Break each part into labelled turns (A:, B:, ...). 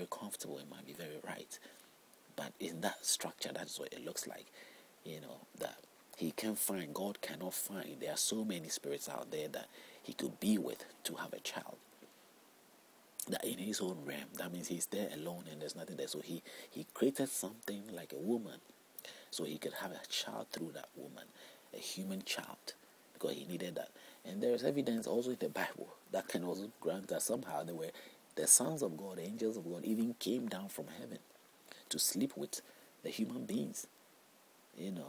A: very comfortable, it might be very right. But in that structure, that's what it looks like. That God cannot find. There are so many spirits out there that he could be with to have a child. That in his own realm, that means he's there alone and there's nothing there. So he created something like a woman, so he could have a child through that woman, a human child, because he needed that. And there is evidence also in the Bible that can also grant that somehow there were the sons of God, the angels of God, even came down from heaven to sleep with the human beings. In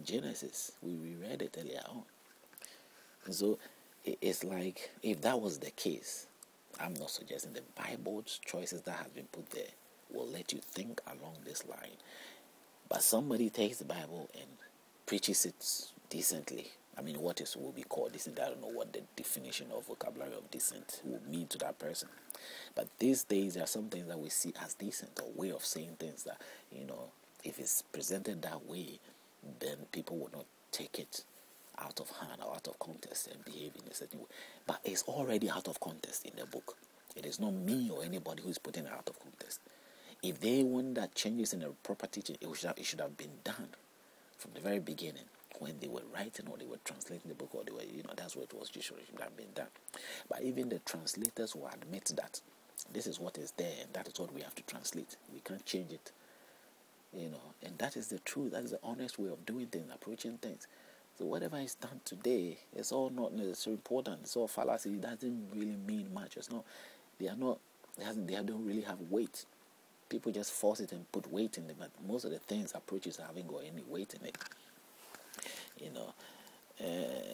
A: Genesis, we read it earlier on. And so it's like, if that was the case, I'm not suggesting the Bible's choices that have been put there will let you think along this line. But somebody takes the Bible and preaches it decently. I mean, what will be called decent? I don't know what the definition of vocabulary of decent would mean to that person. But these days, there are some things that we see as decent, or way of saying things that, if it's presented that way, then people will not take it out of hand or out of context and behave in a certain way. But it's already out of context in the book. It is not me or anybody who is putting it out of context. If they want that changes in the proper teaching, it should have been done from the very beginning, when they were writing or they were translating the book, or they were, that's what it was usually should have been done. But even the translators will admit that this is what is there and that is what we have to translate. We can't change it, and that is the truth. That is the honest way of doing things, approaching things. So whatever is done today, it's all not necessarily important. It's all fallacy. It doesn't really mean much. It's not. They don't really have weight. People just force it and put weight in them. But most of the things, approaches, haven't got any weight in it.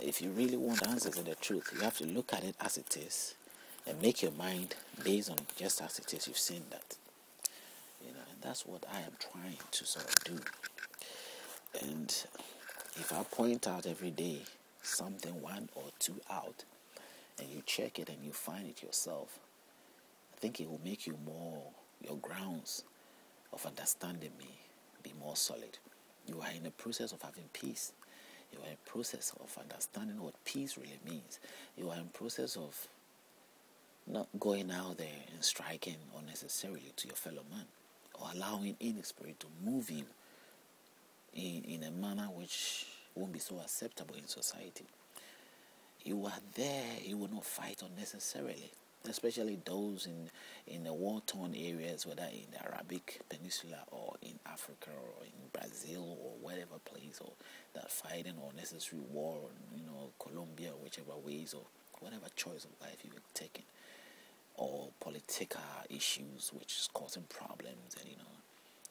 A: If you really want answers to the truth, you have to look at it as it is and make your mind based on just as it is. You've seen that. And that's what I am trying to sort of do. And if I point out every day something, one or two out, and you check it and you find it yourself, I think it will make you your grounds of understanding me be more solid. You are in the process of having peace. You are in the process of understanding what peace really means. You are in the process of not going out there and striking unnecessarily to your fellow man, or allowing any spirit to move him in a manner which won't be so acceptable in society. You are there, you will not fight unnecessarily, especially those in the war-torn areas, whether in the Arabic Peninsula or in Africa or in Brazil or whatever place, or that fighting or necessary war, Colombia, whichever ways, or whatever choice of life you've taken, or political issues which is causing problems, and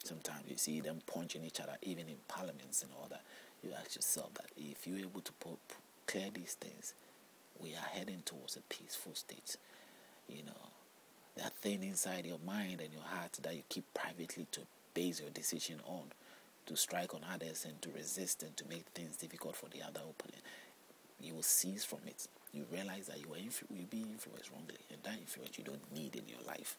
A: sometimes you see them punching each other even in parliaments and all that. You ask yourself that if you're able to clear these things, we are heading towards a peaceful state. That thing inside your mind and your heart that you keep privately to base your decision on, to strike on others and to resist and to make things difficult for the other opponent, you will cease from it. You realize that you'll be influenced wrongly, and that influence you don't need in your life.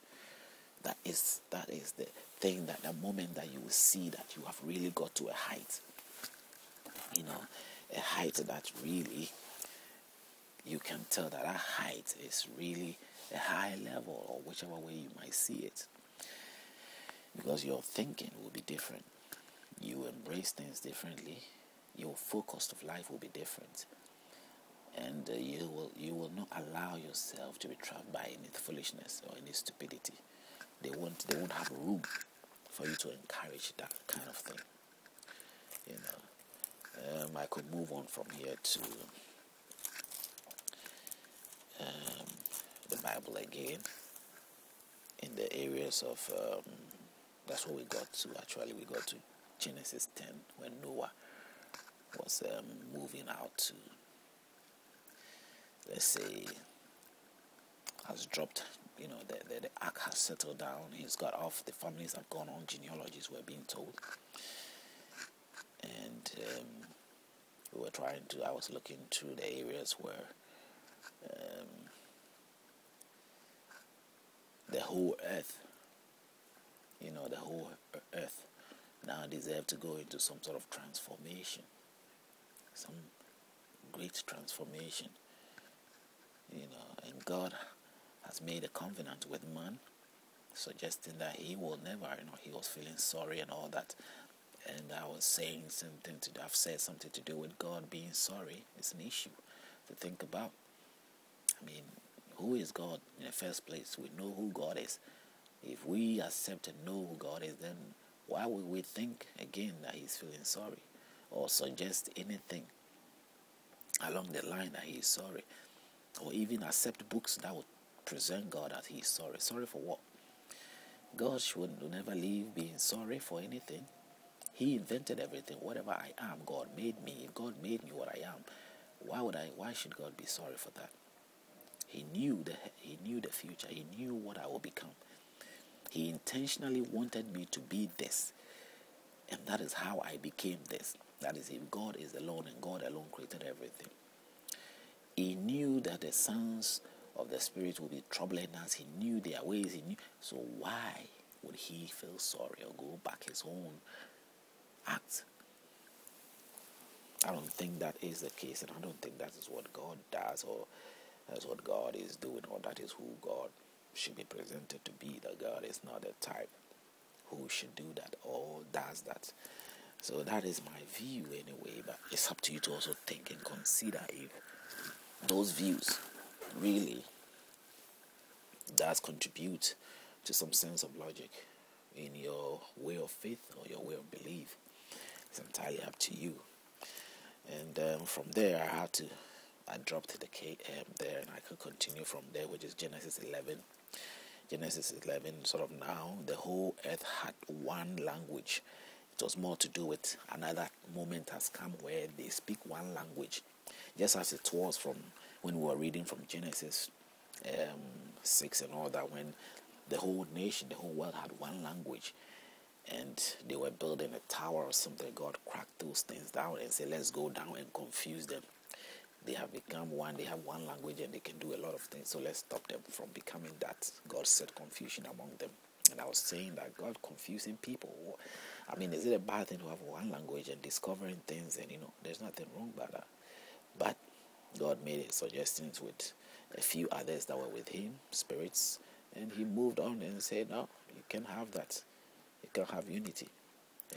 A: That is the thing, that the moment that you will see that you have really got to a height, a height that really you can tell that height is really a high level, or whichever way you might see it, because your thinking will be different. You embrace things differently. Your focus of life will be different, and you will not allow yourself to be trapped by any foolishness or any stupidity. They won't have room for you to encourage that kind of thing. I could move on from here to the Bible again, in the areas of that's what we got to. Actually, we got to Genesis 10, when Noah was moving out to, let's say, has dropped, the ark has settled down, he's got off, the families have gone on, genealogies were being told, and I was looking through the areas where the whole earth now deserve to go into some sort of transformation, some great transformation, and God has made a covenant with man suggesting that he will never, he was feeling sorry and all that. And I was saying I've said something to do with God being sorry. It's an issue to think about. I mean, who is God in the first place? We know who God is. If we accept and know who God is, then why would we think again that he's feeling sorry or suggest anything along the line that he is sorry, or even accept books that would present God as he is sorry? Sorry for what? God should never leave being sorry for anything. He invented everything. Whatever I am, God made me. If God made me what I am, why should God be sorry for that? He knew the future. He knew what I will become. He intentionally wanted me to be this. And that is how I became this. That is, if God is alone and God alone created everything. He knew that the sons of the Spirit would be troubling us. He knew their ways. He knew. So why would he feel sorry or go back his own act? I don't think that is the case, and I don't think that is what God does, or that's what God is doing, or that is who God should be presented to be. That God is not the type who should do that or does that. So that is my view anyway, but it's up to you to also think and consider if those views really does contribute to some sense of logic in your way of faith or your way of belief. It's entirely up to you. And from there, I dropped the K there, and I could continue from there, which is Genesis 11. Genesis 11, sort of now, the whole earth had one language. It was more to do with another moment has come where they speak one language, just as it was from when we were reading from Genesis 6 and all that, when the whole nation, the whole world had one language, and they were building a tower or something. God cracked those things down and said, let's go down and confuse them. They have become one, they have one language, and they can do a lot of things, so let's stop them from becoming that. God set confusion among them. And I was saying that God confusing people, I mean, is it a bad thing to have one language and discovering things? And there's nothing wrong about that. But God made suggestions with a few others that were with him, spirits, and he moved on and said, no, you can't have that. You can't have unity.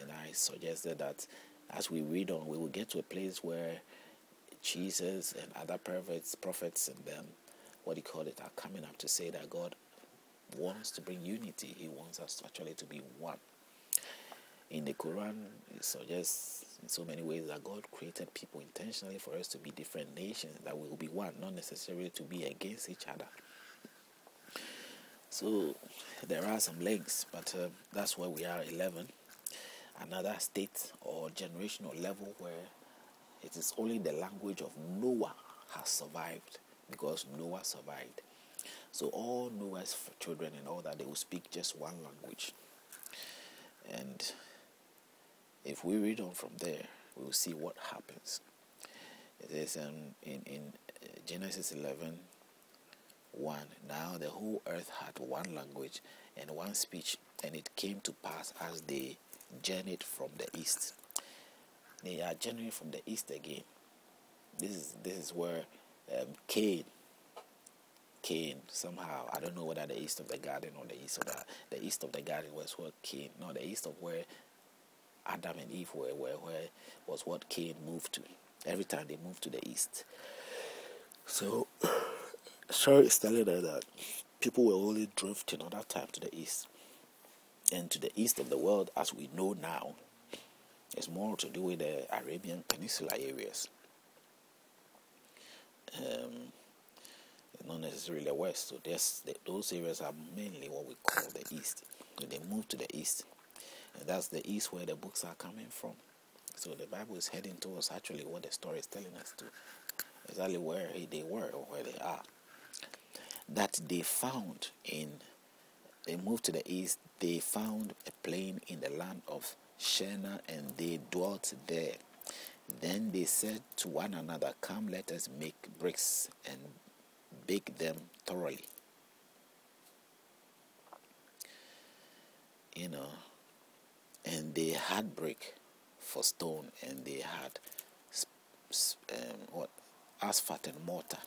A: And I suggested that as we read on, we will get to a place where Jesus and other prophets and them, are coming up to say that God wants to bring unity. He wants us actually to be one. In the Quran, it suggests in so many ways that God created people intentionally for us to be different nations, that we will be one, not necessarily to be against each other. So there are some links, but that's where we are. 11, another state or generational level where it is only the language of Noah has survived, because Noah survived. So all Noah's children and all that, they will speak just one language. And if we read on from there, we will see what happens. It is in Genesis 11:1. Now the whole earth had one language and one speech, and it came to pass as they journeyed from the east. They are journeying from the east again. This is where Cain somehow, I don't know whether the east of the garden or the east of the garden was where Cain, no, the east of where Adam and Eve were, where was what Cain moved to. Every time they moved to the east. So story is telling us that people were only drifting on that time to the east. And to the east of the world, as we know now, it's more to do with the Arabian Peninsula areas. Not necessarily the west. So those areas are mainly what we call the east. So they moved to the east. And that's the east where the books are coming from. So the Bible is heading towards actually what the story is telling us to. Exactly where they were or where they are. That they moved to the east, they found a plain in the land of Shinar, and they dwelt there. Then they said to one another, come, let us make bricks and bake them thoroughly. And they had brick for stone, and they had asphalt and mortar.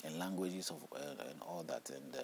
A: and languages of and all that, and